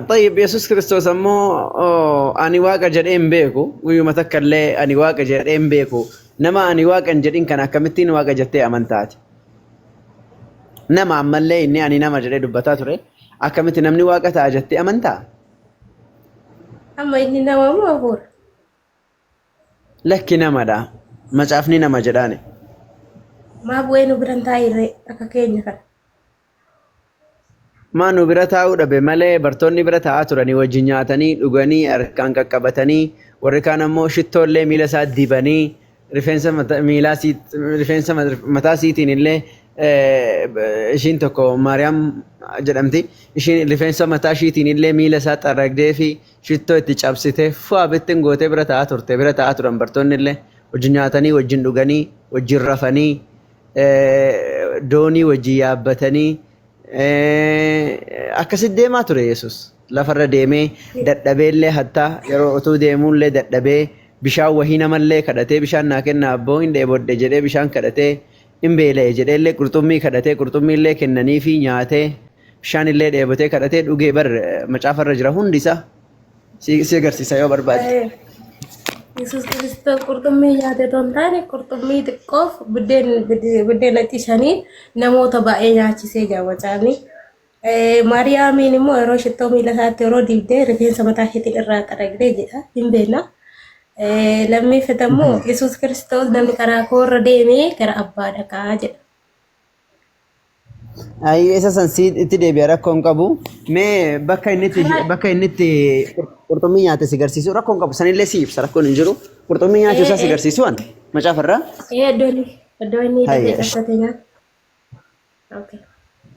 طيب يسوع كريستوس أمو أني واقع جرين بيكو ويوم تكلي أني واقع جرين بيكو نما أني واقع جرين كان كمتين واقع جتة أمانتات نما عملي إني أني نما جرين دبتات ري أكمتين نمني واقع تاجتة أمانتا أما إني نما ما أقول لكن نما دا ما تعرفني نما جراني ما بوينو برانتاي ري أكاكيني كان ما نبرة أو رب ملء برتون نبرة عطرني وجنياتني لغني أركان كبتني وركان موشت تولي ميلاسات ديبني رفنسا ميلاسيت رفنسا متاسيتين اللي إشين تكو مريم جرمتي إشين رفنسا متاشيتين اللي ميلاسات أرقدي في شتو تجابسته فابتن قوتي برة عطرن برتون اللي وجنياتني وجن لغني وجرفني دوني وجيابتني akkasit deemaa ture Yesus lafarra deemee dadhabeellee hatta yeroo utuu deemuullee dadhabee bishaan wahii namallee kadhatee bishaan naa kenna abboo hin dheebodde jedhee bishaan kadhatee hin beela'e jedheellee qurxummii kadhatee qurxummiillee kennanii fi nyaatee bishaan illee dheebotee kadhatee dhugee bar macaafarra jira hundisaa si agarsiisa yoo barbaade. Yesus Kristos qurxummii nyaate tontaane qurxummii xiqqoof buddeen itti shanii namoota baay'ee nyaachisee jaawwacaani. Maariyaamiin immoo yeroo shittoo miila isaatti yeroo dibdee rifeensa mataa isheetiin irraa qaraqdee jedha hin beekna. Lammiffata immoo Yesus Kristos namni karaa koorra deemee gara abbaa dhaqaa jedha. Ayi isa san itti deebi'a rakkoon qabu mee bakka inni itti qurxummii nyaate si garsiisu rakkoon qabu sanillee si ibsa rakkoon hin jiru qurxummii nyaachuu isaa si garsiisu waan macaafarraa. Iddoo inni itti qabatee nyaata. Okay.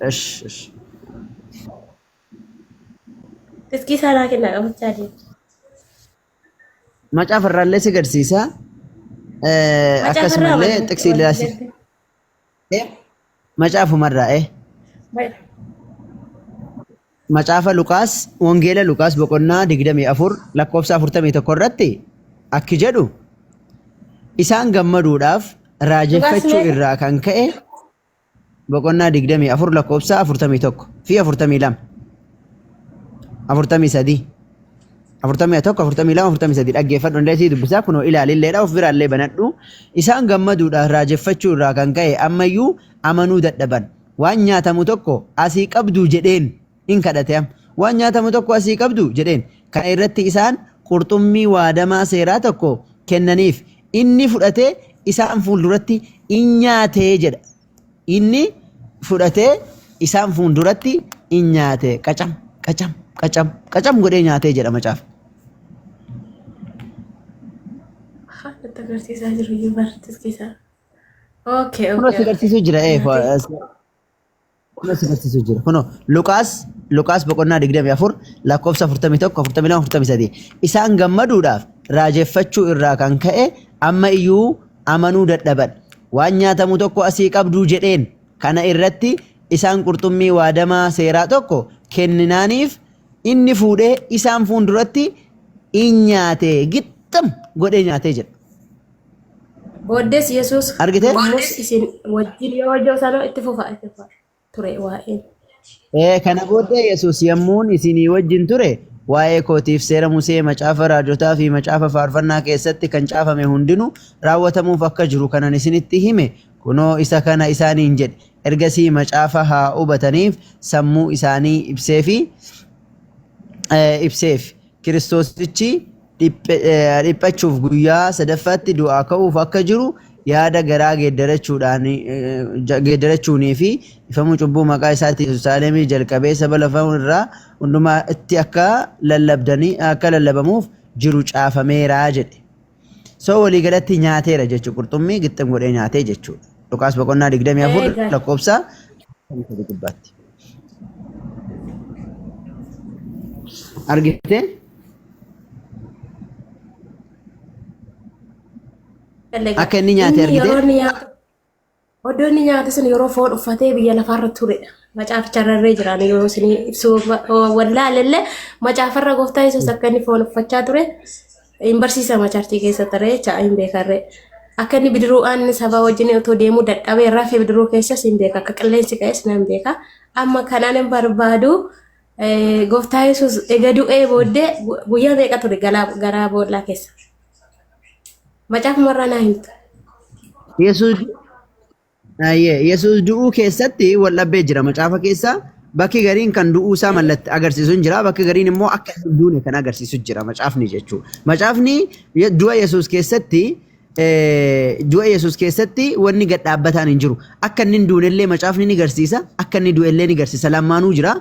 Ish. Tiskii saanaa kenna qabachaa deema. Macaafarraallee si garsiisa. Akkasumallee xiqsii laasi. Macaafumarraa Macaafa Luqaas Wangeela Luqaas boqonnaa 24 lakkoofsa 41 irratti akki jedhu isaan gammaduudhaaf raajeffachuu irraa kan ka'e boqonnaa 24 lakkoofsa 41 fi 42 43 41 42 43 dhaggeeffadhu hundeetii dubbisaa kunoo ilaalilleedha of biraallee banadhu isaan gammaduudhaaf raajeffachuu irraa kan ka'e ammayyuu amanuu dadhaban waan nyaatamu tokko asii qabdu jedheen in kadhate waan nyaatamu tokko asii qabdu jedheen kana irratti isaan qurxummii waadamaa seeraa tokko kennaniif inni fudhatee isaan fuulduratti in nyaatee jedha inni fudhatee isaan fuulduratti in nyaate qacam godhee nyaatee jedha macaafa. Agarsiisaa jiru iyyuu barsiisaa. Okay. Kuno sigarsiisuu jira kuno sigarsiisuu jira kuno Luqaas boqonnaa 24 lakkoofsa 41 42 43 isaan gammaduudhaaf raajeffachuu irraa kan ka'e amma iyyuu amanuu dadhaban waan nyaatamu tokko asii qabduu jedheen kana irratti isaan qurxummii waadamaa seeraa tokko kenninaaniif inni fuudhee isaan fuulduratti in nyaate gixxam godhee nyaatee jedha. Booddees Yesus argite isin wajjin yoo hojii sana itti fufaa ture waa'een. Kana booddee Yesus yommuun isinii wajjin ture waa'ee kootiif seera Musee macaafa raajotaa fi macaafa faarfannaa keessatti kan caafame hundinuu raawwatamuuf akka jiru kanan isinitti hime kunoo isa kana isaaniin jedhe ergasii macaafa haa hubataniif sammuu isaanii ibseef Kiristoosichi dhiphachuuf guyyaa sadaffaatti du'aa ka'uuf akka jiru yaada garaa geeddarachuunii fi ifamuu cubbuu maqaa isaatti Yerusaalemii jalqabee saba lafa irraa hundumaa itti akka lallabamuuf jiru caafameeraa jedhe. So walii galatti nyaateera jechuudha qurxummii gixxim godhee nyaatee jechuudha. Luqaas boqonnaa 24 lakkoofsa 40 argite. Akka inni nyaate argite. Oddoo inni nyaate sun yeroo foon uffatee biyya lafaarra turedha. Macaaficha rarree jiraan yoo isin ibsuu wallaalellee macaafarra gooftaa Yesuus akka inni foon uffachaa ture hin barsiisa macaaftii keessatti ree caa hin beekarree. Akka inni bidiruudhaan saba wajjin otoo deemuu dadhabee rafee bidiruu keessas hin beeka akka qilleensi ka'es nan beeka. Amma kanaan hin barbaadu gooftaa Yesuus egaa du'ee booddee guyyaa meeqa ture garaa boollaa keessa? Macaafa marraa naa himtu. Yesuus du'uu keessatti wal dhabbee jira macaafa keessa. Bakki gariin kan du'uu isaa mallattoo agarsiisu jira. Bakki gariin immoo akka hin duune kan agarsiisu jira macaafni jechuudha. Macaafni du'a Yesuus keessatti wanni gad dhaabbataan hin jiru. Akka inni hin duunellee macaafni ni agarsiisa. Akka inni du'ellee ni agarsiisa. Lamaanuu jira.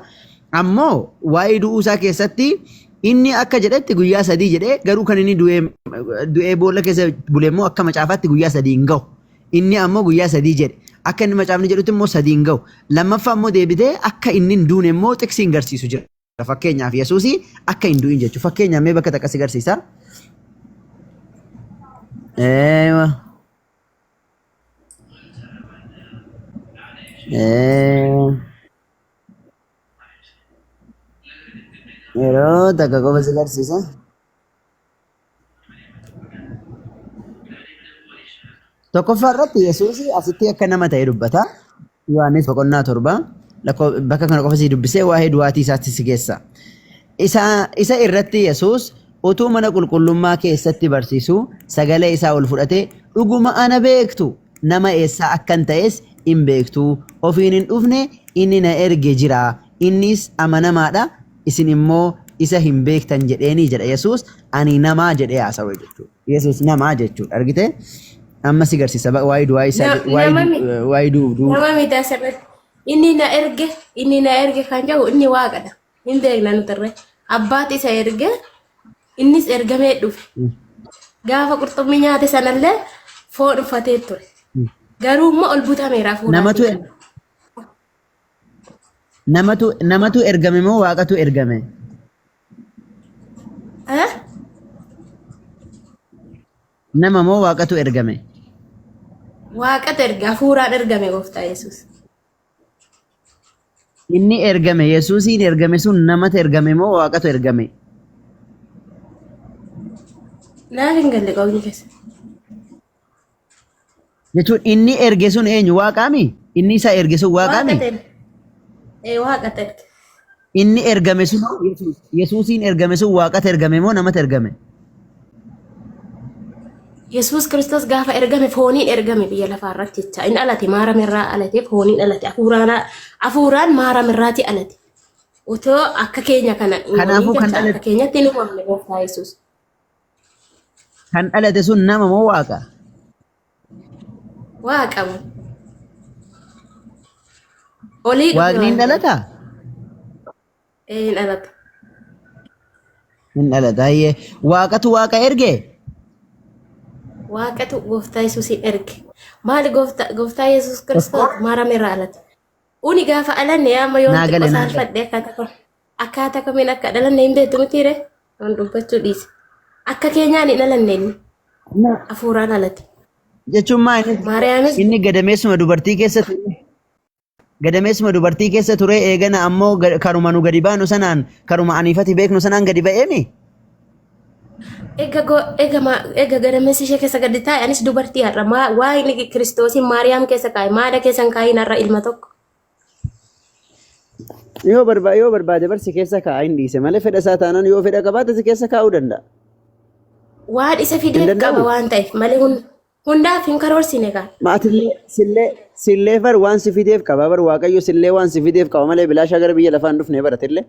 Ammoo waa'ee du'uu isaa keessatti inni akka jedhetti guyyaa 3 jedhee garuu kan inni du'ee boolla keessa bule immoo akka macaafaatti guyyaa 3 hin gahu. Inni ammoo guyyaa 3 jedhe. Akka inni macaafni jedhutti immoo 3 hin gahu. Lammaffaa immoo deebitee akka inni hin duune immoo xiqsi hin agarsiisu jira. Fakkeenyaaf Yesuus akka hin du'in jechuudha. Fakkeenyaaf mee bakka takkasi agarsiisa. Yeroo takka qofa si agarsiisa. Tokkoffaa irratti Yesuus asitti akka nama ta'e dubbata. Yohaannis 7 bakka kana qofa si dubbisee waa'ee du'aatii isaatti si geessa. Isa irratti Yesuus utuu mana qulqullummaa keessatti barsiisu sagalee isaa ol fudhatee dhuguma ana beektu nama eessaa akkan ta'es hin beektu ofiin hin dhufne inni na erge jira innis amanamaadha isin immoo isa hin beektan jedheeni jedha Yesuus ani namaa jedhee haasawee jechuudha. Yesuus namaa jechuudha argite amma si agarsiisa waa'ee du'aa isaa waa'ee du'uu nama miti asirratti inni na erge kan jedhu inni waaqadha hin beekna nutirre abbaati isa erge innis ergamee dhufe gaafa qurxummii nyaate sanallee foon uffatee ture garuu immoo ol butameera fuudhaa namatu ergame moo waaqatu ergame? Nama moo waaqatu ergame? Waaqatu erga hafuuraan ergame gooftaa Yesuus. Inni ergame Yesuusiin ergame sun namatu ergame moo waaqatu ergame? Naaf hin galle qawwee keessa. Jechuun inni erge sun eenyu waaqaami? Inni isa erge sun waaqaami? Waaqatu erge. Inni ergame sun Yesuusiin ergame sun waaqatu ergame moo namatu ergame? Yesuus Kiristoos gaafa ergame fooniin ergame biyya lafaa irratti jecha inni alate maaramirraa alate fooniin alate hafuuraan maaramirraati alate otoo akka keenya kana kanaafuu kan akka keenyatti ni uumamne gooftaa Yesuus. Kan dhalate sun nama moo waaqa? Waaqa moo? Olii Waaqni hin dhalataa? Hin dhalata. Hin dhalata hayyee waaqatu waaqa erge? Waaqatu gooftaa Yesuusin erge. Maali gooftaa Yesuus Kiristoos maaramirraa alate. Uni gaafa alanne amma yoo xiqqoo saalfadhe akkaataa kamiin akka dhalanne hin beektu mitiire waan dubbachuu dhiise. Akka keenyaan hin dhalanne inni hafuuraan alate. Jechuun inni gadameessuma dubartii keessa ture eegana ammoo karuma nu gadi baanu sanaan karuma aniifati beeknu sanaan gadi ba'eemi. Ega gadameessi ishee keessa gadi taa'e anis dubartii har'a waa'ee Kiristoosiin Maariyaam keessa kaa'e maada keessan kaa'in har'a ilma tokko. Yoo barbaade barsi keessa kaa'aa hin dhiise malee fedha isaa taanaan yoo fedha qabaate si keessa kaa'uu danda'a. Waan isa fidee qaba waan ta'eef malee hundaaf hin karoorsine kaa. Maatillee sillee bar waan si fideef qaba bar waaqayyo sillee waan si fideef qaba malee bilaashaa gara biyya lafaan dhufne baratillee.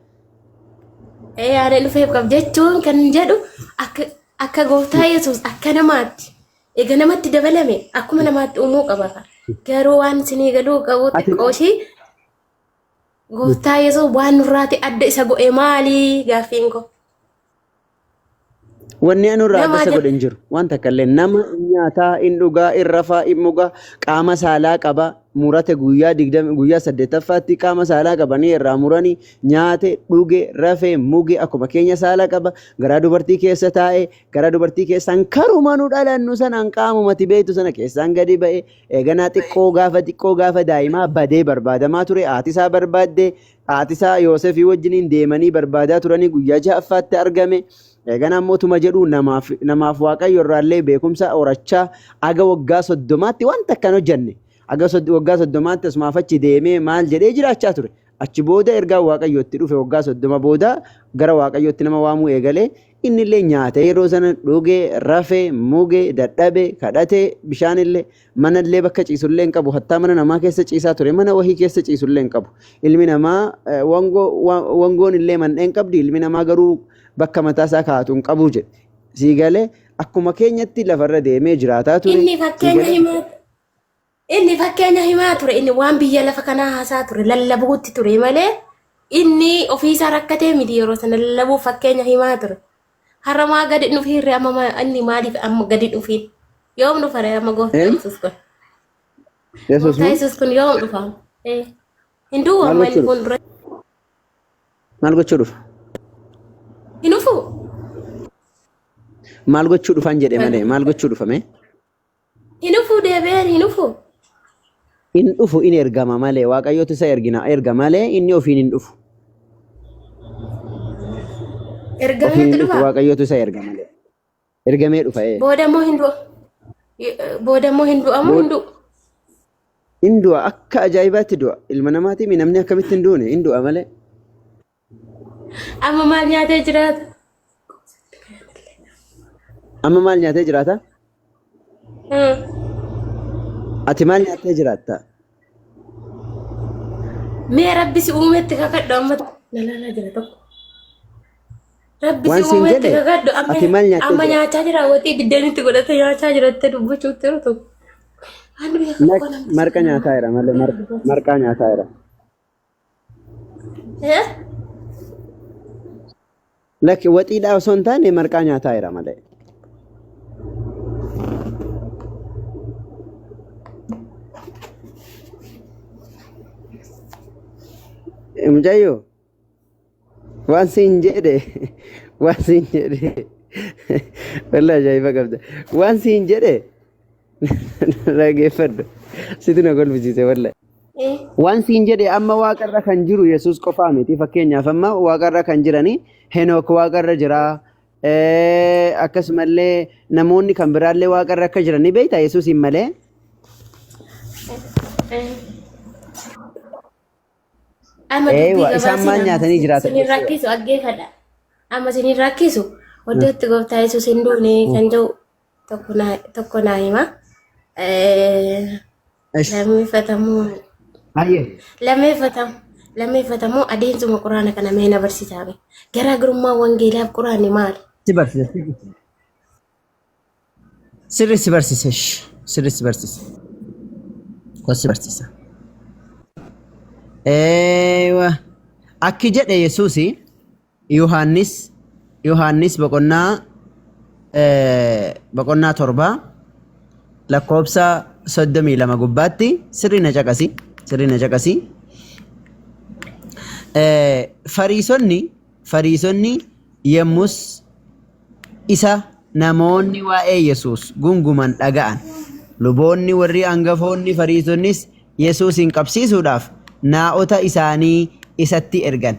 Yaada dhufeef qaba jechuun kan jedhu akka gooftaa Yesuus akka namaatti egaa namatti dabalame akkuma namaatti uumuu qaba garuu waan isinii galuu qabu xiqqooshii gooftaa Yesuus waan nurraati adda isa godhe maali gaaffiin koo. Wanni anurraa adda isa godhe hin jiru waan takka illee nama nyaataa hin dhugaa hin rafaa hin mugaa qaama saalaa qaba murate guyyaa 8ffaatti qaama saalaa qabanii irraa muranii nyaate dhuge rafee muge akkuma keenya saalaa qaba garaa dubartii keessa taa'e garaa dubartii keessaan karuma nu dhalannu sanaan qaamumati beektu sana keessaan gadi ba'e eeganaa xiqqoo gaafa daa'imaa badee barbaadamaa ture haatisaa barbaadde haatisaa Yoosefii wajjiniin deemanii barbaadaa turanii guyyaa 6ffaatti argame. Eegan ammootuma jedhu namaaf waaqayyo irraallee beekumsa horachaa aga waggaa 30tti wanta akkan hojjenne aga waggaa 30tti asumaaf achi deemee maal jedhee jiraachaa ture achi booda ergaa waaqayyootti dhufe waggaa 30 booda gara waaqayyootti nama waamuu eegalee inni illee nyaate yeroo sana dhugee rafee mugee dadhabee kadhatee bishaan illee mana illee bakka ciisullee hin qabu hattaa mana namaa keessa ciisaa ture mana wahii keessa ciisullee hin qabu ilmi namaa wangoon illee manneen qabdi ilmi namaa garuu bakka mataa isaa kaa'atu hin qabu jedhe sii galee akkuma keenyatti lafarra deemee jiraataa ture. Inni fakkeenya himaa ture inni waan biyya lafa kanaa haasaa ture lallabuutti ture malee inni ofiisaa rakkatee miti yeroo sana lallabuuf fakkeenya himaa ture. Haramaa gadi dhufiirre amma inni maaliif amma gadi dhufiin yoom dhufare amma gooftaa Yesuus kun. Gooftaa Yesuus kun yoom dhufa? Hinduu amma inni kun dura. Maal gochuu dhufa? Hin dhufu. Maal gochuu dhufan jedhe malee maal gochuu dhufame? Hin dhufu deebi'een hin dhufu. In dhufu in ergama malee waaqayyootu isa erga malee inni ofiin hin dhufu. Ergamee dhufa. Waaqayyootu isa erga malee. Ergamee dhufa. Boodammoo hin du'a. Boodammoo hin du'amoo hin du'u. Hin du'a akka ajaa'ibaatti du'a ilma namaati namni akkamitti hin duune hin du'a malee. Amma maal nyaatee jiraata? Amma maal nyaatee jiraata? Ati maal nyaatee jiraatta? Mee rabbi si uumetti kakadhu amma nalala jira tokko. Rabbi si uumetti kakadhu amma nyaachaa jira watii biddeenitti godhatee nyaachaa jirattee dubbachuutti jiru tokko. Marqa nyaataa jira malee marqaa nyaataa jira. Lakki waxiidhaa osoo hin taane marqaa nyaataa jira malee. Mucayyoo waan siin jedhe walaa ajaa'iba qabda waan siin jedhe dhageeffadhu situ na kolfisiise walaa waan siin jedhe amma waaqarra kan jiru Yesuus qofaa miti fakkeenyaaf amma waaqarra kan jiranii Henook waaqarra jira akkasumallee namoonni kan biraallee waaqarra akka jiran ni beektaa Yesuusin malee. Isaan maal nyaatanii jiraatan? Sinin rakkisu aggeeffadha. Amma sinin rakkisu iddootti gooftaa Yesuus hin duune kan jiru tokko naa hima. Lammeeffatamoo adeemsuma quraana kana mee na barsiisaa. Garaagarummaa wangeelaaf quraanni maali? Si barsiisa. Sirriitti barsiisa. Sirriitti barsiisa. Kosi barsiisa. Akki jedhe Yesuusi Yohaannis boqonnaa 7 lakkoobsa 32 gubbaatti sirrii na caqasi. Fariisonni yemmus isa namoonni waa'ee Yesuus gunguman dhaga'an luboonni warri hangafoonni fariisonnis Yesuusin qabsiisuudhaaf naa'ota isaanii isatti ergan.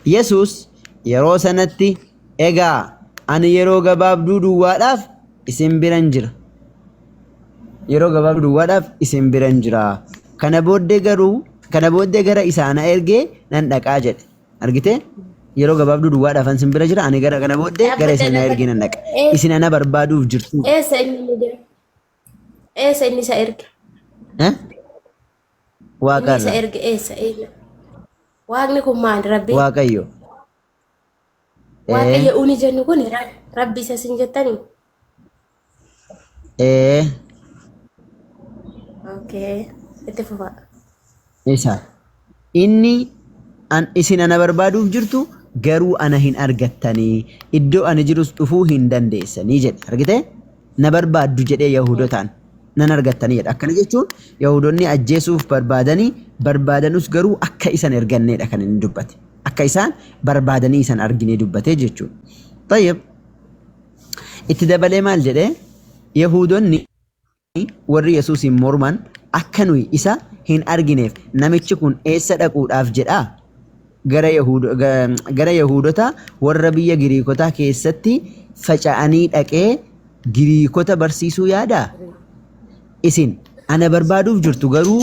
Yesuus yeroo sanatti egaa ani yeroo gabaabduu duwwaadhaaf isin biran jira. Kana booddee gara isaana ergee nan dhaqaa jedhe. Argite? Yeroo gabaabduu duwwaadhaaf isin bira jira ani gara kana booddee gara isaana ergee nan dhaqa. Isin ana barbaaduuf jirtu. Eessa inni isa erge? Waaqarra. Waaqni kun maal rabbi? Waaqayyo. Waaqayyo uni jennu kun rabbi isa sin jettanii? Okay. Itti fufa. Isa. Inni isin ana barbaaduuf jirtu garuu ana hin argattanii iddoo ani jirus dhufuu hin dandeessanii jedhe. Argite? Na barbaaddu jedhee Yahudotaan. Nan argattanii jedha. Akkana jechuun Yahudonni ajjeesuuf barbaadanus garuu akka isan erganneedha kan inni dubbate. Akka isaan barbaadanii isan arginee dubbate jechuudha. Tayyib. Itti dabalee maal jedhee Yahudonni warri Yesuusin morman akka nuyi isa hin argineef namichi kun eessa dhaquudhaaf jedhaa gara Yahudota warra biyya Giriikotaa keessatti faca'anii dhaqee Giriikota barsiisuu yaadaa? Isin ana barbaaduuf jirtu garuu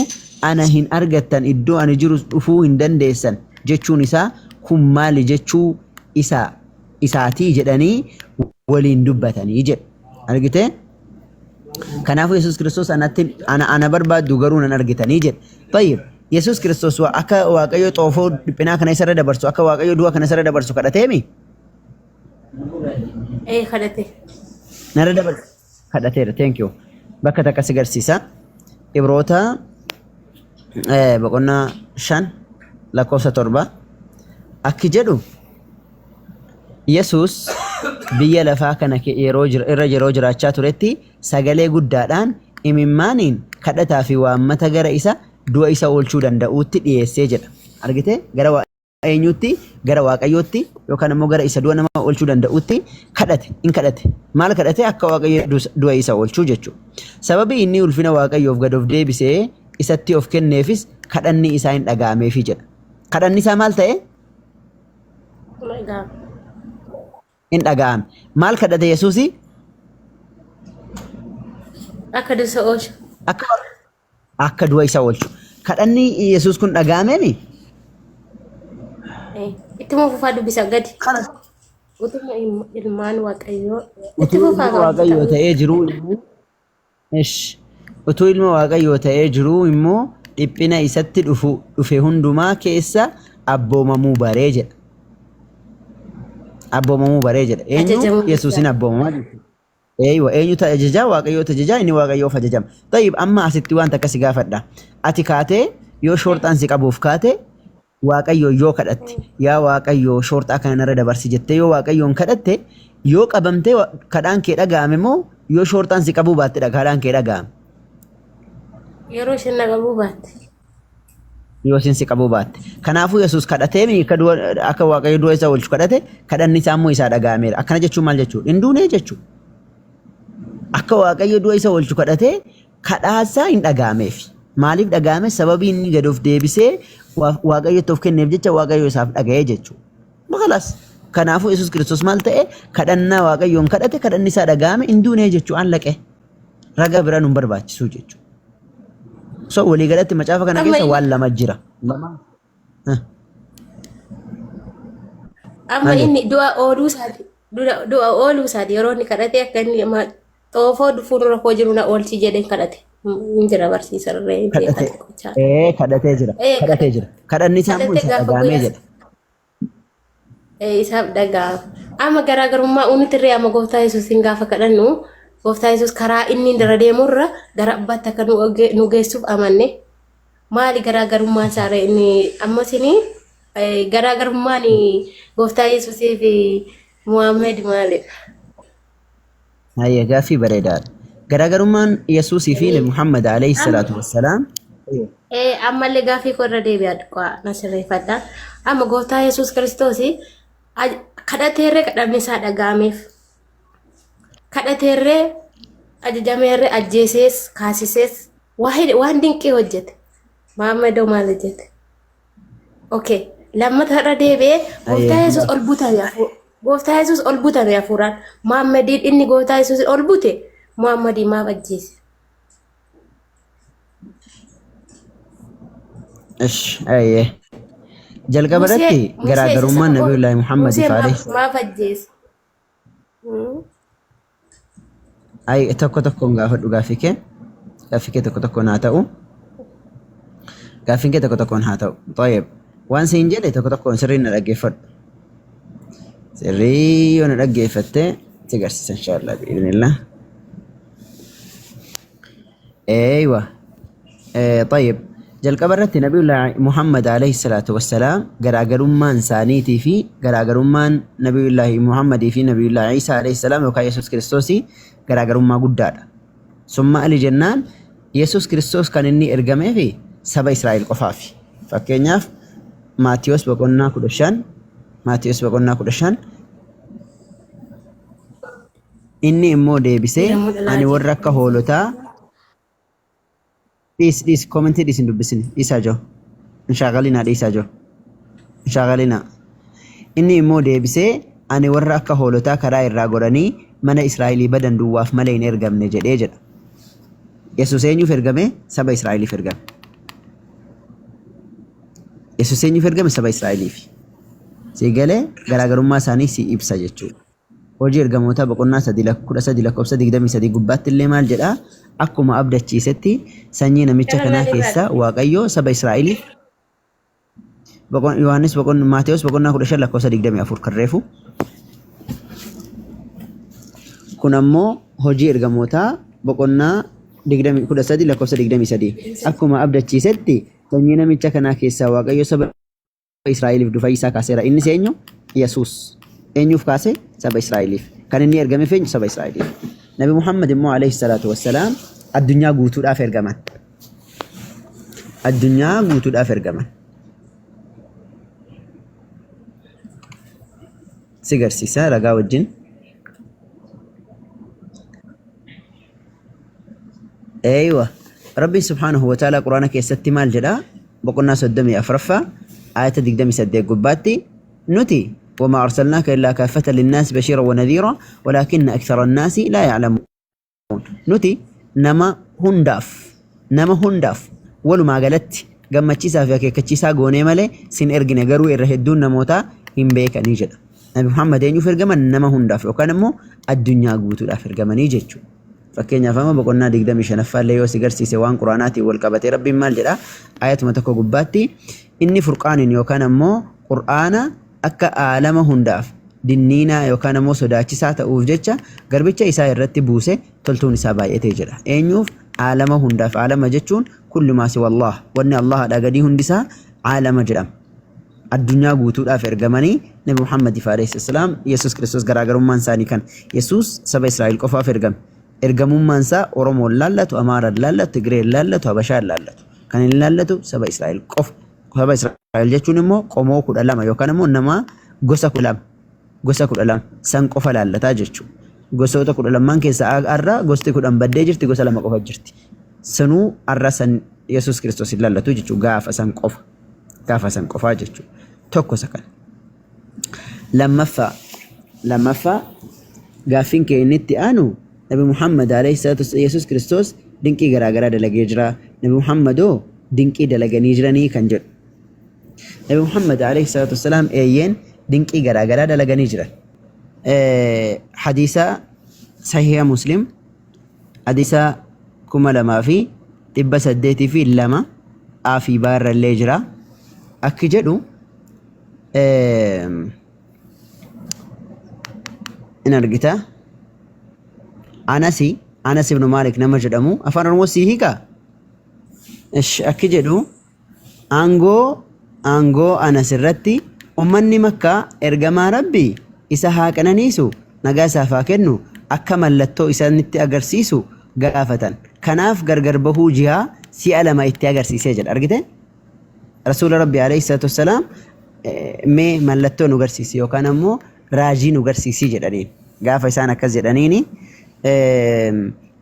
ana hin argattan iddoo ani jiru dhufuu hin dandeessan jechuun isaa kun maali jechuu isaatii jedhanii waliin dubbatanii jedha. Argite? Kanaafuu Yesuus Kiristoos ana barbaaddu garuu nan argitanii jedha. Tayyib Yesuus Kiristoos akka Waaqayyo xoofoo dhiphinaa kana isarra dabarsu akka Waaqayyo du'a kana isarra dabarsu kadhateemi? kadhate. Narra dabarsu kadhateera. Thank you. Bakka takka si garsiisa. Ibroota boqonnaa 5 lakkoofsa 7 akki jedhu Yesuus biyya lafaa kana yeroo jiraachaa turetti sagalee guddaadhaan imimmaaniin kadhataa fi waammata gara isa du'a isa oolchuu danda'uutti dhiyeessee jedha. Argite? Gara eenyutti? Gara Waaqayyootti yookaan immoo gara isa du'a nama oolchuu danda'uutti kadhate. In kadhate. Maal kadhate? Akka Waaqayyo du'a isa oolchuu jechuudha. Sababii inni ulfina Waaqayyoof gad of deebisee isatti of kenneefis kadhanni isaa hin dhaga'ameefi jedha. Kadhanni isaa maal ta'e? In dhaga'ame. Maal kadhate Yesuusi? Akka du'a isa oolchu. Akka du'a isa oolchu. Kadhanni Yesuus kun dhaga'ameemi? Itti fufaa dubbisa gadi. Utuma ilmaan Waaqayyoo. Itti Utuu fufaa ilma Waaqayyoo ta'ee jiruu immoo utuu ilma Waaqayyoo ta'ee jiruu immoo dhiphina isatti dhufe hundumaa keessa abboomamuu baree jedha. Abboomamuu baree jedha. Eenyu Yesuusin abboomamaa jechuudha. Eenyu ajajaa Waaqayyoo ajajaa inni Waaqayyoof ajajama. Tayyib amma asitti waan takka si gaafadha. Ati kaatee yoo shoorxaan si qabuuf kaatee Waaqayyoo yoo kadhatte yaa Waaqayyoo shoorxaa kana narra dabarsi jettee yoo Waaqayyoon kadhatte yoo qabamtee kadhaan kee dhaga'ame moo yoo shoorxaan si qabuu baatte kadhaan kee dhaga'ame? yeroo isheen qabuu baatte. Yoo isin si qabuu baatte. Kanaafuu Yesuus kadhatee akka Waaqayyo du'a isa oolchu kadhate kadhanni isaa immoo isaa dhaga'ameera. Akkana jechuun maal jechuudha? Hin duune jechuudha. Akka Waaqayyo du'a isa oolchu kadhatee kadhaasaa hin dhaga'ameef. Maaliif dhaga'ame? Sababii inni gad of deebisee Waaqayyotti of kenneef jecha Waaqayyo isaaf dhaga'ee jechuudha. Maqalas. Kanaafuu Yesuus Kiristoos maal ta'e kadhannaa Waaqayyoon kadhate kadhanni isaa dhaga'ame hin duune jechuudha. Laqe. Raga biraan hin barbaachisu jechuudha. So walii galatti macaafa kana keessa waan lama jira. Amma inni du'a ooluu isaati yeroo inni kadhate akka inni xoofoo fuuldura koo jiru na oolchi jedheen kadhate. Hin jira barsiisarree. Kadhatee jira. Kadhatee jira. Kadhanni isaa immoo isa dhaga'amee jedha. Isaaf dhaga'ama. Amma garaagarummaa unitirree amma gooftaa Yesuusin gaafa kadhannu gooftaa Yesuus karaa inni dura deemurra gara abbaatti akka nu geessuuf amanne maali garaagarummaan isaarra inni ammasini garaagarummaan gooftaa Yesuusii fi Muhammed maalidha? Gaaffii bareedaadha. Garaagarummaan Yesuusii fi Muhammad alayhi salaatu wassalaam. Ammallee gaaffii korra deebi'aa na sirreeffadha. Amma gooftaa Yesuus Kiristoos kadhateerree kadhanni isaa dhaga'ameef. Kadhateerree ajajameerree ajjeesees kaasisees waan dinqii hojjete. Muhammadoo maal hojjete? Okay. Lammata irra deebi'ee gooftaa Yesuus ol butame hafuura. Gooftaa Yesuus ol butame hafuuraan. Muhammadiin inni gooftaa Yesuus ol bute Muhammadii maaf ajjeese? Jalqaba irratti garaagarummaan Nabiyullaahi Muhammad maaf ajjeese? Tokko tokkoon gaafadhu gaaffii kee tokko tokkoon haa ta'u. Gaaffiin kee tokko tokkoon haa ta'u. Tayyib. Waan siin jedhe tokko tokkoon sirrii na dhaggeeffadhu. Sirrii yoo na dhaggeeffatte si garsiisa inshaallah bi'idhnillah. Eeywa. Tayyib. Jalqaba irratti Nabiyullaahi Muhammad alayhi salaatu wassalaam garaagarummaan isaaniitii fi garaagarummaan Nabiyullaahi Muhammadii fi Nabiyullaahi Iisaa alayhi salaam yookaan Yesuus Kiristoosii garaagarummaa guddaadha. Summa ali jennaan Yesuus Kiristoos kan inni ergamee fi saba Israa'el qofaafi. Fakkeenyaaf Maatiyos boqonnaa 15 inni immoo deebisee ani warra akka hoolotaa Dis comment dis in dubbisin isa jo inshaallah isa jo inshaallah inni immoo deebisee ani warra akka hoolotaa karaa irraa godhanii mana Israa'elii badan duwwaaf malee hin ergamne jedhee jedha. Yesuus eenyuuf ergame? Saba Israa'eliif ergame. Yesuus eenyuuf ergame? Saba Israa'eliif. Si galee garaagarummaa isaanii si ibsa jechuudha. Hojii ergamootaa boqonnaa 13 lakkoofsa 23 gubbaatti illee maal jedhaa? Akkuma abdachiisetti sanyii namicha kanaa keessaa Waaqayyo saba Israa'eliif Yohaannis Maatewos boqonnaa 15 lakkoofsa 24 kan reefu. Kun ammoo hojii ergamootaa boqonnaa 13 lakkoofsa 23 akkuma abdachiisetti sanyii namicha kanaa keessaa Waaqayyo saba Israa'eliif dhufa isaa kaaseera. Innis eenyu? Yesuus. Eenyuuf kaase? Saba Israa'eliif. Kan inni ergame eenyu? Saba Israa'eliif. Nabi Muhammad immoo alayhi salaatu wassalaam addunyaa guutuudhaaf ergaman. Addunyaa guutuudhaaf ergaman. Si garsiisa ragaa wajjin. Eeywa. Rabbiin subhaanahu wa ta'ala quraana keessatti maal jedhaa? Boqonnaa 34ffaa آية 28 قباتي نتي وما أرسلناك إلا كافة للناس بشيرا ونذيرا ولكن أكثر الناس لا يعلمون نتي نما هنداف ولو ما قالت قم تشيسا فيك كتشيسا قوني مالي سين إرقنا قروا إرهدون نموتا هم بيك نيجد نبي محمد ينو فرقما نما هنداف وكان مو الدنيا قوتو لا فرقما نيجدشو فكينا فما بقولنا ديك دمي شنفا اللي يوسي قرسي سوان قراناتي والقبتي ربي مال جدا آية متكو قباتي إني فرقان يوكان مو قرآن أكا عالم هنداف دينينا يوكان مو صداتي ساعة أوفجتشا قربتشا إساء الرتي بوسي تلتون إساء بايتي جدا إنيوف عالم هنداف عالم جتشون كل ما سوى الله وأن الله أدقدي هندسا عالم جرام الدنيا قوتو الآفر قماني نبي محمد عليه السلام يسوس كريستوس قراغر من ثاني كان يسوس سبا إسرائيل قفا فرقم إرقمون مانسا أورمو لالتو أمار لالتو تقرير لالتو هبشار لالتو كان لالتو سبا إسرائيل قف سبا إسرائيل جتشون مو قومو كل ألام يوكان مو نما قوسا كل ألام سان قفا لالتا جتشو قوسا كل ألام من كيسا أرى قوستي كل أم بدي جرتي قوسا لما قفا جرتي سنو أرى سن يسوس كريستوس لالتو جتشو غافا سان قفا جتشو توكو سكن لما فا غافين كينيتي آنو نبي محمد عليه الصلاة والسلام يسوس كريستوس دينكي غراغرا دلقي جرا نبي محمد دينكي دلقني جراني كنجر نبي محمد عليه الصلاة والسلام ايين دينكي غراغرا دلقني جرا حديثة صحيح مسلم حديثة كما لما في تبا سديتي في لما آفي بار اللي جرا أكجدو إن أرقتا أنس بن مالك نما جدمو أفان رموسي هيكا إيش أكجدو أنغو أنس الرتي أمني مكة إرقما ربي إسا هاكنا نيسو نقاسا فاكنو أكمل لتو إسا نتي أغرسيسو غافة كناف غرغر بهو جها سيألا ما إتي أغرسيسي جل أرقتين رسول ربي عليه الصلاة والسلام مي ملتو نغرسيسي وكان مو راجي نغرسيسي جلانين غافة إسانا كز جلانيني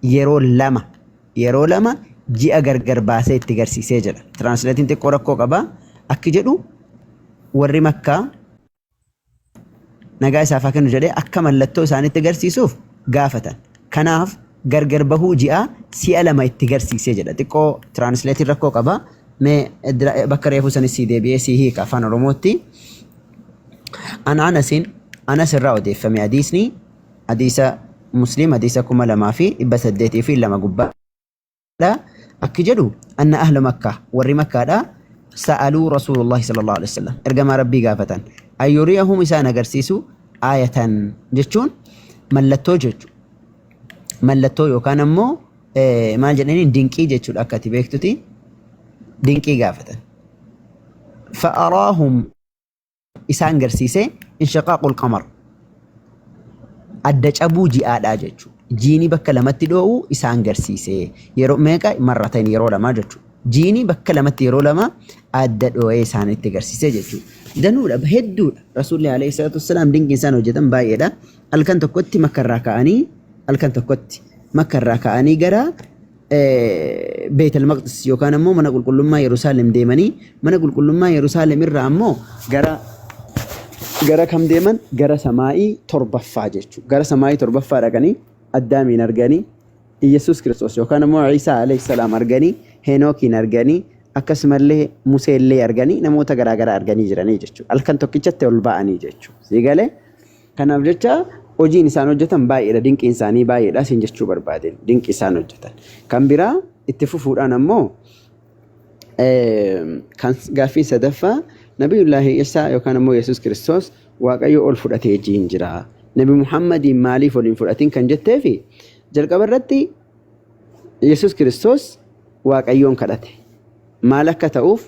yeroo lama ji'a gargar baasee itti garsiisee jira. Translatiin xiqqoo rakkoo qaba. Akki jedhu warri Makkaa nagaa isaaf haa kennu jedhee akka mallattoo isaanitti garsiisuuf gaafatan. Kanaaf gargar bahuu ji'a si'a lama itti garsiisee jedha. Xiqqoo translatiin rakkoo qaba. Mee bakka reefuu sanis sii deebi'ee sii hiika afaan Oromootti. Anas irraa odeeffame hadiisni hadiisa مسلم حديث كما لما في بسدتي في لما قبا لا أكجدوا أن أهل مكة ور مكة لا سألوا رسول الله صلى الله عليه وسلم إرجم ربي قافة أن يريهم إسانا قرسيسو آية جتشون ملتو يوكان مو ما جنين دينكي جتشون أكاتي بيكتوتي دينكي قافة فأراهم إسان قرسيسي انشقاق القمر adda cabuu ji'aadhaa jechuudha. Jiini bakka lamatti dho'uu isaan garsiise. Yeroo meeqa marratan yeroo lama jechuudha. Jiini bakka lamatti yeroo lama adda dho'ee isaanitti garsiise jechuudha. Danuudha hedduudha. Rasuulli alayhi salaatu wassalaam dinqiin isaan hojjetan baay'eedha. Halkan tokkotti makkarraa ka'anii gara Beetel Maqdis yookaan ammoo mana qulqullummaa Yerusaalem deemanii mana qulqullummaa Yerusaalem irraa ammoo gara kam deeman gara samaa'ii torbaffaa jechuudha. Gara samaa'ii torbaffaa dhaqanii Addaamiin arganii Iyesuus Kiristoos yookaan immoo Iisaa alayhi salaam arganii Henookiin arganii akkasumallee Museellee arganii namoota garaagaraa arganii jiranii jechuudha. Halkan tokkichatti ol ba'anii jechuudha. Siigalee kanaaf jecha hojiin isaan hojjetan baay'eedha. Dinqiin isaanii baay'eedha. Isin jechuu barbaadeen dinqi isaan hojjetan. Kan biraa itti fufuudhaan ammoo kan gaaffii sadaffaa Nabiyullaahi Isaa yookaan ammoo Yesuus Kiristoos Waaqayyo ol fudhatee jiin jira. Nabi Muhammadiin maaliif ol hin fudhatin kan jetteefi jalqaba irratti Yesuus Kiristoos Waaqayyoon kadhate. Maal akka ta'uuf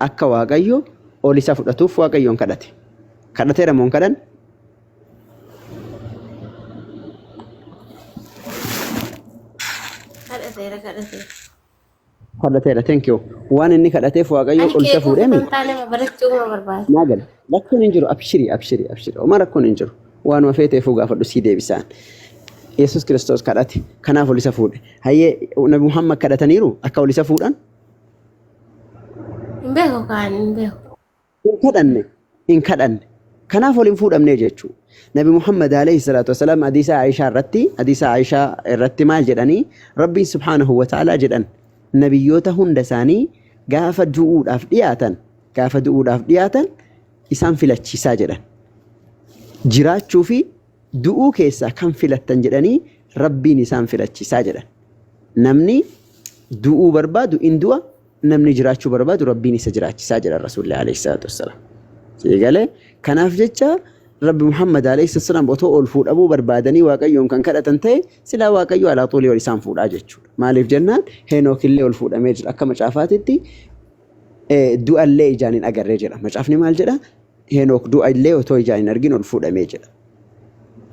akka Waaqayyo ol isa fudhatuuf Waaqayyoon kadhate. Kadhateera moo hin kadhanne? Kadhateera. Thank you. Waan inni kadhateef Waaqayyo ol isa fuudhee mi? Naagal. Rakkoon hin jiru. Abshiri. Oma rakkoon hin jiru. Waanuma feeteefuu gaafadhu sii deebisaan. Yesuus Kiristoos kadhate. Kanaaf ol isa fuudhe. Hayyee Nabi Muhammad kadhataniiru akka ol isa fuudhan? Hin kadhanne. Kanaaf ol hin fuudhamne jechuudha. Nabi Muhammad alayhi salatu wasalam hadiisa Aishaa irratti maal jedhanii Rabbiin subhaanahu wa ta'ala jedhan nabiyyoota hunda isaanii gaafa du'uudhaaf dhiyaatan isaan filachiisaa jedhan. Jiraachuu fi du'uu keessaa kan filattan jedhanii Rabbiin isaan filachiisaa jedhan. Namni du'uu barbaadu in du'a, namni jiraachuu barbaadu Rabbiin isa jiraachisaa jedhan Rasuulli alayhi salatu wasalam. Eegalee kanaaf jecha Rabbi Muhammad alayhi sallam otoo ol fuudhamuu barbaadanii Waaqayyoon kan kadhatan ta'e silaa Waaqayyo alaa xoolee ol isaan fuudhaa jechuudha. Maaliif jennaan Heenook illee ol fuudhamee jira akka macaafaatitti du'allee ijaan hin agarree jedha. Macaafni maal jedha? Heenook du'allee otoo ijaan hin argin ol fuudhamee jedha.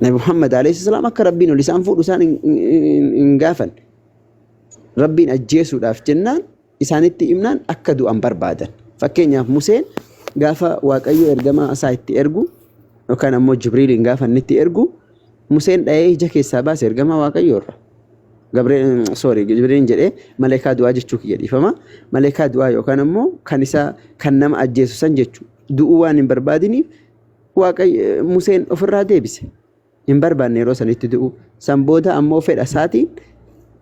Nabi Muhammad alayhi sallam akka Rabbiin ol isaan fuudhu isaan hin gaafan. Rabbiin ajjeesuudhaaf jennaan isaanitti himnaan akka du'an barbaadan. Fakkeenyaaf Museen gaafa Waaqayyo ergamaa isaa itti ergu yookaan ammoo Jibriiliin gaafa inni itti ergu Museen dha'ee ija keessaa baase ergamaa Waaqayyoo irra. Jibriiliin jedhee maleekaa du'aa jechuu kiyya dhiifama. Maleekaa du'aa yookaan ammoo kan nama ajjeesu san jechuudha. Du'uu waan hin barbaadiniif Museen ofirraa deebise. Hin barbaanne yeroo sanitti du'u. San booda ammoo fedha isaatiin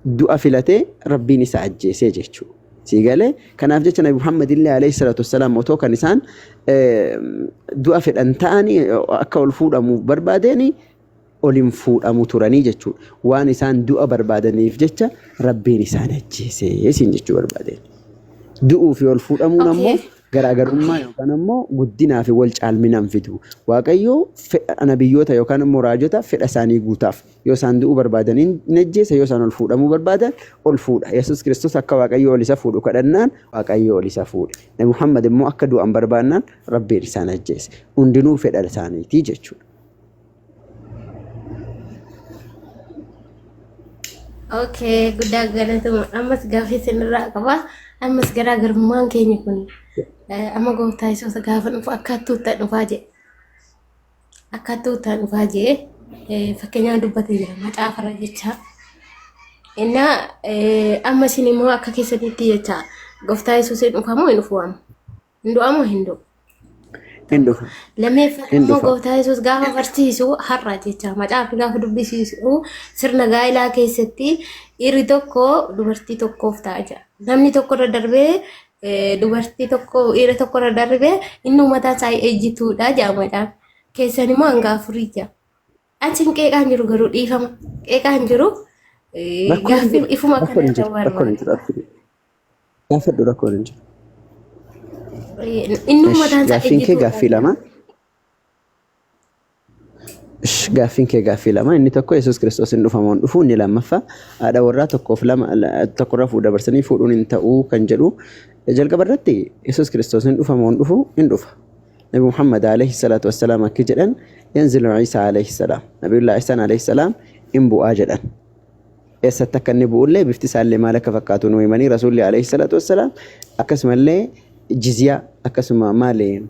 du'a filatee Rabbiin isa ajjeesee jechuudha. Siigalee kanaaf jecha Nabi Muhammad illee alayhi salatu wassalaam otoo kan isaan du'a fedhan ta'anii akka ol fuudhamu barbaadanii ol hin fuudhamu turanii jechuudha. Waan isaan du'a barbaadaniif jecha Rabbiin isaan ajjeesee isin jechuu barbaadeen. Du'uu fi ol fuudhamuun ammoo garaagarummaa yookaan ammoo guddinaa fi wal caalminaan fidu. Waaqayyo nabiyyoota yookaan ammoo raajota fedha isaanii guutaaf yoo isaan du'uu barbaadan hin ajjeesa, yoo isaan ol fuudhamuu barbaadan ol fuudha. Yesuus Kiristoos akka Waaqayyo ol isa fuudhu kadhannaan Waaqayyo ol isa fuudhe. Nabi Muhammad immoo akka du'an barbaannaan Rabbiin isaan ajjeese. Hundinuu fedha isaaniitii jechuudha. Okay, guddaa galatuma. Ammas gaaffii isinirraa qaba. Ammas garaagarummaan keenya kun amma gooftaa Yesuus gaafa dhufu akkattuutti dhufaa jee fakkeenyaaf dubbatee jira macaafarra jecha. Amma isin immoo akka keessanitti jecha gooftaa Yesuus hin dhufamu hin dhufu amma. Hin du'amu hin du'u. Lammeeffammoo gooftaa Yesuus gaafa barsiisu har'a jecha macaafni gaafa dubbisiisu sirna gaa'ilaa keessatti dhiirri tokko dubartii tokkoof ta'a jira. Namni tokko irra darbee dubartii tokko dhiira tokko irra darbee inni mataa isaa ejjituudha jedhama. Keessan immoo hanga afurii jira. Achiin qeeqaan jiru garuu dhiifama. Qeeqaan jiru gaaffii ifuma kana dabarma. Gaafadhu rakkoon hin jiru. Inni mataan isaa ejjituudha. Gaaffii lama. Gaaffin kee gaaffii lama. Inni tokko Yesuus Kiristoos hin dhufamoon dhufu, inni lammaffaa haadha warraa tokkoof tokkorra dabarsanii fuudhuun hin ta'uu kan jedhu. Jalqaba irratti Yesuus Kiristoos hin dhufamoon dhufu hin dhufa. Nabi Muhammad alayhi salatu wassalaam akka jedhan yanzilu Isa alayhi salaam. Nabiyullah Isaan alayhi salaam hin bu'aa jedhan. Eessatti akka inni bu'ullee bifti isaallee maal akka fakkaatu nu himanii Rasuulli alayhi salatu wassalaam akkasumallee jizyaa akkasuma maalee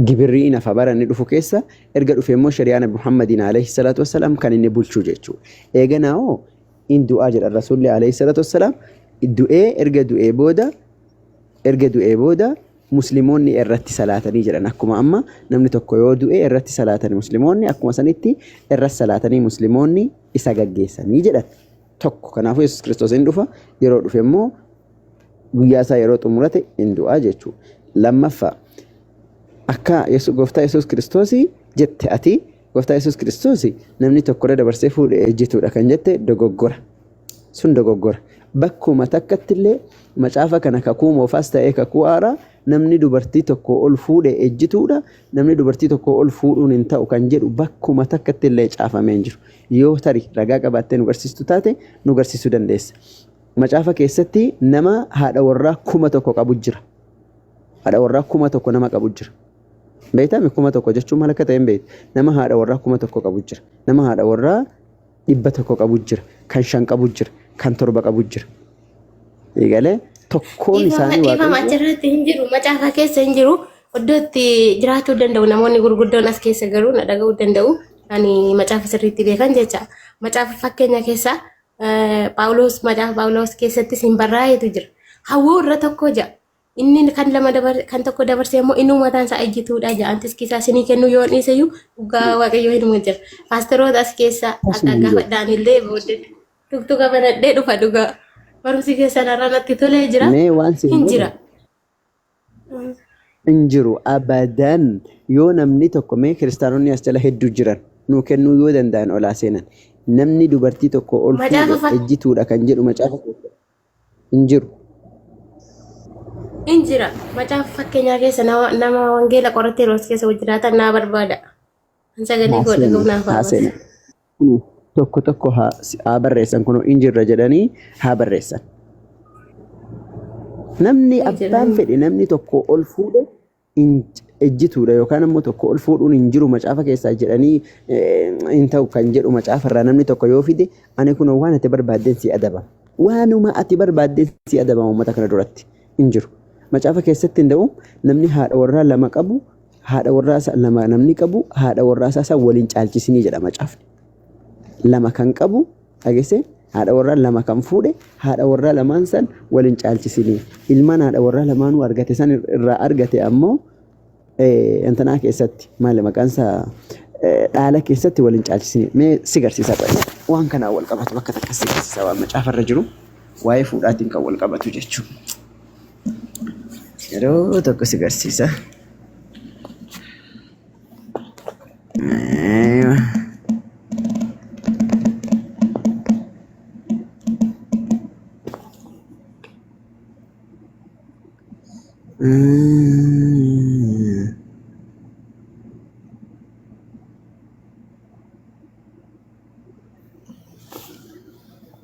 gibirrii nafa baranni dhufu keessa erga dhufee immoo shari'aa Nabi Muhammadiin alayhi salatu wassalaam kan inni bulchuu jechuudha. Eeganaa in du'aa jedha Rasuulli alayhi salatu wassalaam erga du'ee booda musliimoonni irratti salaatanii jedhan akkuma amma namni tokko yoo du'e irratti salaatanii musliimoonni akkuma sanitti irratti salaatanii musliimoonni isa gaggeessanii jedhan. tokko. Kanaafuu Yesuus Kiristoos hin dhufa yeroo dhufe immoo guyyaa isaa yeroo xumurate hin du'a jechuudha. Lammaffaa akka gooftaa Yesuus Kiristoos jette ati gooftaa Yesuus Kiristoos namni tokkorra dabarsee fuudhee ejjituudha kan jette dogoggora. Sun dogoggora. Bakkuma takkatti illee macaafa kana kakuu moofaas ta'ee kakuu haaraa namni dubartii tokko ol fuudhee ejjituudha. Namni dubartii tokko ol fuudhuun hin ta'u kan jedhu bakkuma takkatti illee caafamee hin jiru. Yoo tarii ragaa qabaattee nu garsiistu taate nu garsiisuu dandeessa. Macaafa keessatti nama haadha warraa 1,000 qabu jira. Haadha warraa 1,000 nama qabu jira. Beektaa 1,000 jechuun maal akka ta'e hin beektu. Nama haadha warraa 1,000 qabu jira. Nama haadha warraa 100 qabu jira. Kan 5 qabu jira. Kan 7 qabu jira. Eegalee tokkoon isaanii Dhiifama achirratti hin jiru. Macaafa keessa hin jiru. Iddootti jiraachuu danda'u. Namoonni gurguddoon as keessa garuu na dhaga'uu danda'u. Ani macaafa sirriitti beekan jecha. Macaafa fakkeenya keessa Paawuloos macaafa Paawuloos keessattis hin barraa'etu jira. Hawwuu irra tokko jira. Inni kan tokko dabarsee immoo inni mataan isaa ejjituudha jira. Antis kisaa isinii kennu yoo dhiiseyyuu dhugaa waaqayyoo hidhuma jira. Paasteroota as keessa akka gaafadhaan illee booddee tuktuka banadhee dhufa dhugaa. Barumsi keessan irraa natti tolee jira. Hin jira. Hin jiru abadan yoo namni tokko mee kiristaanonni as jala hedduu jiran nuu kennuu yoo danda'an olaa seenan namni dubartii tokko ol fuudhee ejjituudha kan jedhu macaafa hin jiru. Hin jira. Macaafa fakkeenyaa keessa nama wangeela qoratee roos keessa hojjetaatan naa barbaada. Sagalee godhe naaf haasena. Tokko haa barreessan kunoo hin jirra jedhanii haa barreessan. Namni abbaan fedhe namni tokko ol fuudhe ejjituudha yookaan immoo tokko ol fuudhuun hin jiru macaafa keessaa jedhanii hin ta'u kan jedhu macaafa irraa namni tokko yoo fide ani kunoo waan ati barbaaddeen si adabama. Waanuma ati barbaaddeen si adabama uummata kana duratti hin jiru. Macaafa keessatti hin ta'u namni haadha warraa 2 qabu haadha warraa 2 namni qabu haadha warraa isaa waliin caalchisinii jedha macaafni. 2 kan qabu dhageesse haadha warraa 2 kan fuudhe haadha warraa 2 san waliin caalchisinii ilmaan haadha warraa 2 argate san irraa argate ammoo intanaa keessatti maal maqaan isaa dhaala keessatti waliin caalchisinii mee si garsiisa qo'e waan kana wal qabatu bakka takka si garsiisa waan macaafa irra jiru waa'ee fuudhaatiin kan wal qabatu jechuudha. Yeroo tokko si garsiisa.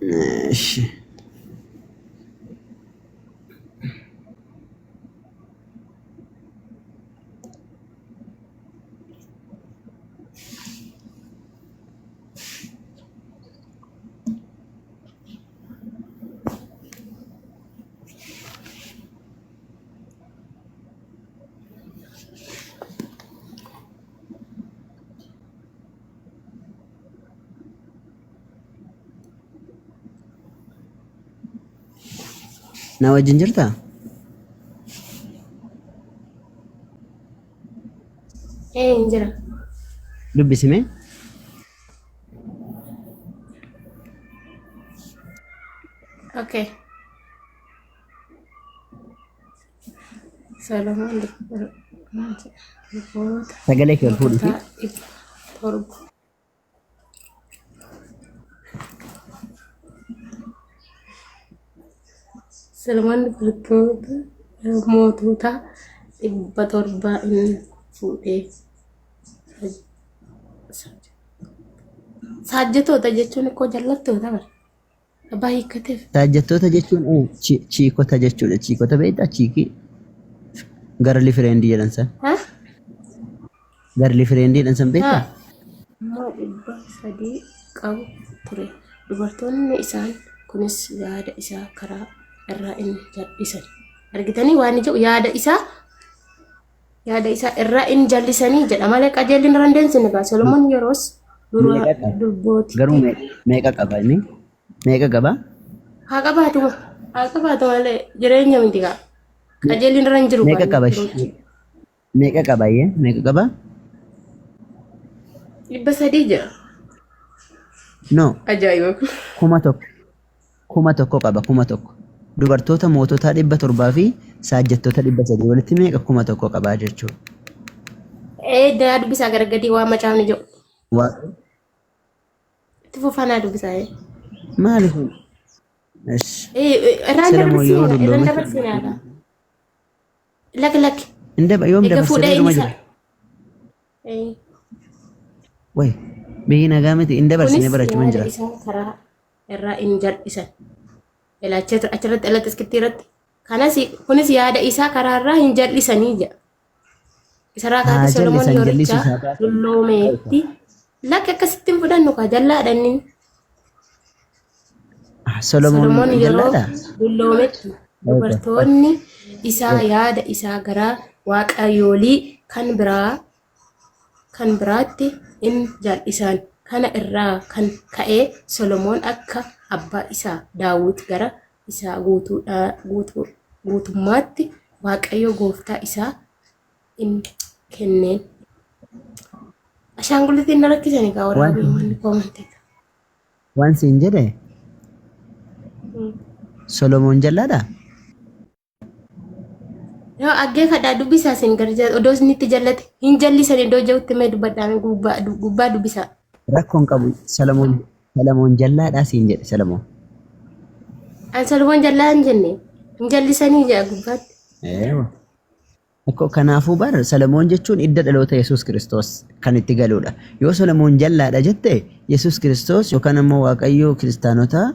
ماشي na wajjin jirtaa? Hin jira. Dubbisime? Okay. Salaman sagalee kee ol fuudhuuti. Salaman mootota 700 inni fuudhee saajjatoota jechuun ikkoo jallattoota bara abbaa hiikkateef. Saajjattoota jechuun chiikota jechuudha. Chiikota beektaa chiikii garli fireendii jedhan san. Garli fireendii jedhan san beektaa? Immoo 300 qabu ture. Dubartoonni isaan kunis yaada isaa karaa irraa inni jal'isan. Argitanii waan jedhu yaada isaa irraa inni jal'isanii jedha malee qajeelin randeensi ni gaa Solomoon yeroos durbooti. Garuu meeqa qaba inni? Meeqa qaba? Haa qabaatu malee jireenya miti gaa. Qajeelin irra hin jiru. Meeqa qaba? Meeqa qaba iyyee? Meeqa qaba? 300 jira. No. Ajaa'iba. kuma tokko qaba kuma tokko. Dubartoota moototaa 700 fi saajjattoota 300 walitti meeqa kuma tokko qabaa jechuudha. Daa dubbisaa gara gadii waan macaafni jedhu. Waa Itti fufanaa dubbisaa. maaliif? Irraan dabarsinaa. Lakki. Yoom Egaa fuudhee dabarsanii dhuma inni jira? Way biyyi nagaa miti hin dabarsine barachuun jira. Isaan karaa irraa hin jal'isan. Ilaalcha achirratti alatti iskittii irratti. Kunis yaada isaa karaa irraa hin jal'isanii jedha. Isarraa kaatee Solomoon Yooricha dulloomeetti lakki akkasittiin fudhannu kaa jallaadhanni. Solomoon yeroo dulloometti dubartoonni isaa yaada isaa garaa waaqayyoolii kan biraatti in jal'isan. Kana irraa kan ka'ee Solomoon akka abbaa isaa Daawit gara isaa guutummaatti waaqayyo gooftaa isaa in kenneen. Ashaangullitiin na rakkisanii kaa waraabee koomantee. Waan siin jedhe Solomoon jallaadha? Yoo aggeeffadhaa dubbisaa siin gara odoo isinitti jallate hin jallisan iddoo ja'utti mee dubbadhaan gubbaa dubbisaa. Rakkoon qabu Solomoon jallaadhaa siin jedhe Solomoon. An Solomoon jallaa hin jenne hin jallisanii jedha gubbaatti. Kanaafuu bar Solomoon jechuun idda dhaloota Yesuus Kiristoos kan itti galuudha. Yoo Solomoon jallaadha jette Yesuus Kiristoos yookaan ammoo Waaqayyoo kiristaanotaa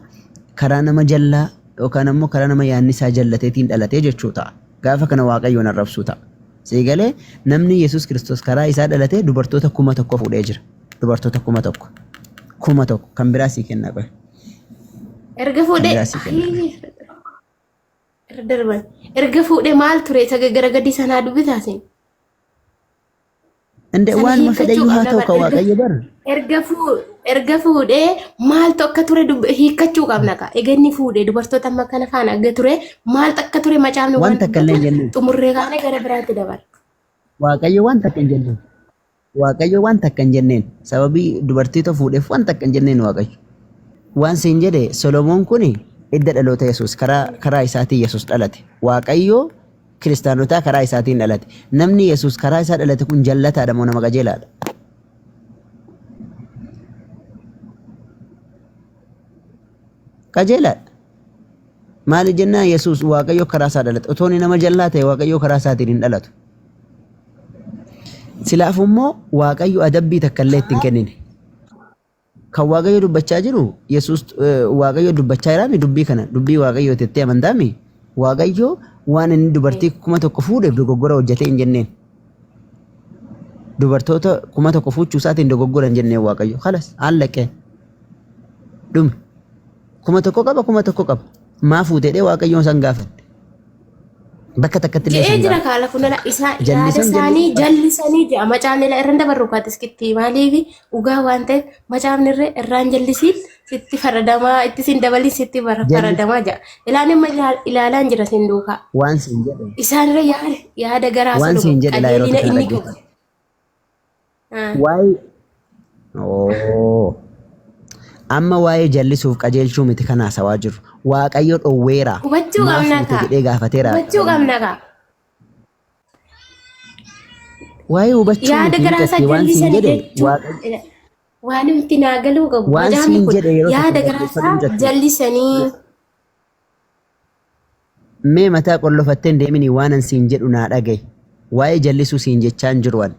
karaa nama jallaa yookaan ammoo karaa nama yaannisaa jallateetiin dhalatee jechuu ta'a. Gaafa kana Waaqayyoon arrabsuu ta'a. Seegalee namni Yesuus Kiristoos karaa isaa dhalatee dubartoota 1,000 fuudhee jira. Dubartoota 1,000 kan biraa sii kennaa qoy. Erga fuudhee maal ture isa gara gadii sanaa dubbisaasin. Waan fedhayyuu haa ta'u kan Waaqayyo bara. Erga fuudhee maaltu akka ture hiikkachuu qabna ka. Egaa fuudhee dubartoota amma kana faana aga ture maaltu akka ture macaafni waan takka illee jenne. Xumurree kaanee gara biraatti dabala. Waaqayyo waan takka hin jenneen. Waaqayyo waan takka hin jenneen. Sababii dubartiita fuudheef waan takka hin jenneen Waaqayyo. Waan siin jedhe Solomoon kuni idda dhaloota Yesuus karaa isaatiin Yesuus dhalate. Waaqayyo kiristaanotaa karaa isaatiin dhalate. Namni Yesuus karaa isaa dhalate kun jallataadha moo nama qajeelaadha? Qajeelaadha. Maali jennaan Yesuus Waaqayyo karaa isaa dhalate. Otoo inni nama jallaa ta'e Waaqayyo karaa isaatiin hin dhalatu. Silaafummoo Waaqayyo adabbii takka illee ittiin kennine. Kan Waaqayyo dubbachaa jiru Yesuus Waaqayyo dubbachaa jiraami dubbii kana dubbii Waaqayyo tettee amantaami. Waaqayyo waan inni dubartii 1,000 fuudheef dogoggora hojjetee hin jenneen. Dubartoota 1,000 fuudhuu isaatiin dogoggora hin jenneen Waaqayyo. Khalas allaqee. Dhume. 1,000 qaba 1,000 qaba. Maa fuutee Waaqayyoon san gaafadhe. Bakka takkatti illee san jira kaala kunala isaa yaada isaanii jallisanii jedha macaafni irraan dabarru kaatiskitti maaliif dhugaa waan ta'eef macaafni irraan jallisiin sitti faradamaa itti sin dabalin sitti faradamaa jedha. Ilaalaan jira sin duukaa. Waan siin jedhe. Isaan irra yaada garaa waan siin jedhe qajeelina inni qabu. Amma waa'ee jallisuuf qajeelchuu miti kan haasawaa jiru. Waaqayyo dhowweera. Hubachuu qabna kaa. Jedhee gaafateera. Hubachuu qabna kaa. Waa'ee hubachuu yaada garaasaa jallisanii waan nuti naagaluu qabu. Macaafni kun yaada garaasaa jallisanii. Mee mataa qollofatteen deemini waan siin jedhu naa dhagaye. Waa'ee jallisuu siin jechaan jiru waan.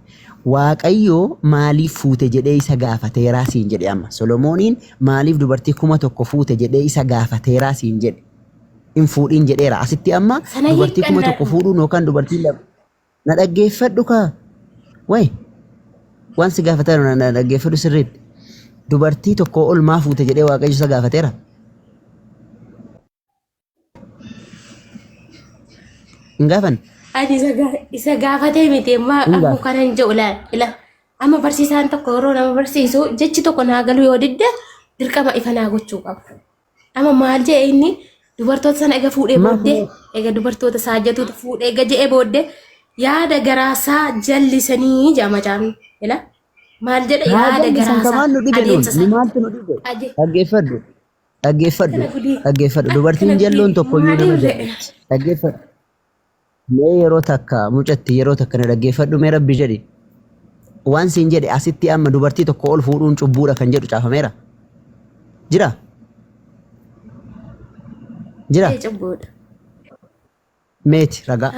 Waaqayyo maaliif fuute jedhee isa gaafateeraa siin jedhe amma. Solomooniin maaliif dubartii 1,000 fuute jedhee isa gaafateeraa siin jedhe. In fuudhiin jedheera. Asitti amma dubartii 1,000 fuudhuun yookaan dubartii lama. Na dhaggeeffadhu kaa. Wayi. Waan si gaafateera na dhaggeeffadhu sirriitti. Dubartii tokko ol maa fuute jedhee Waaqayyo isa gaafateera. Hin gaafanne. Ani isa gaafatee miti amma kana hin jedhu ila amma barsiisaan tokko yeroo nama barsiisu jechi tokko naa galu yoo didde dirqama ifa naa gochuu qabu. Amma maal jedhe inni dubartoota sana ega fuudhee booddee ega dubartoota saajjatuutu fuudhee ega jedhee booddee yaada garaasaa jallisanii jedha macaafni. Ila maal jedha yaada garaasaa adeemsa dhaggeeffadhu. dhaggeeffadhu dubartiin jalloon tokko iyyuu nama jaalatti dhaggeeffadhu mee yeroo takka mucatti yeroo takka na dhaggeeffadhu mee rabbi jedhi waan siin jedhe asitti amma dubartii tokko ol fuudhuun cubbuudha kan jedhu caafameera jira jira cubbuudha meeti ragaa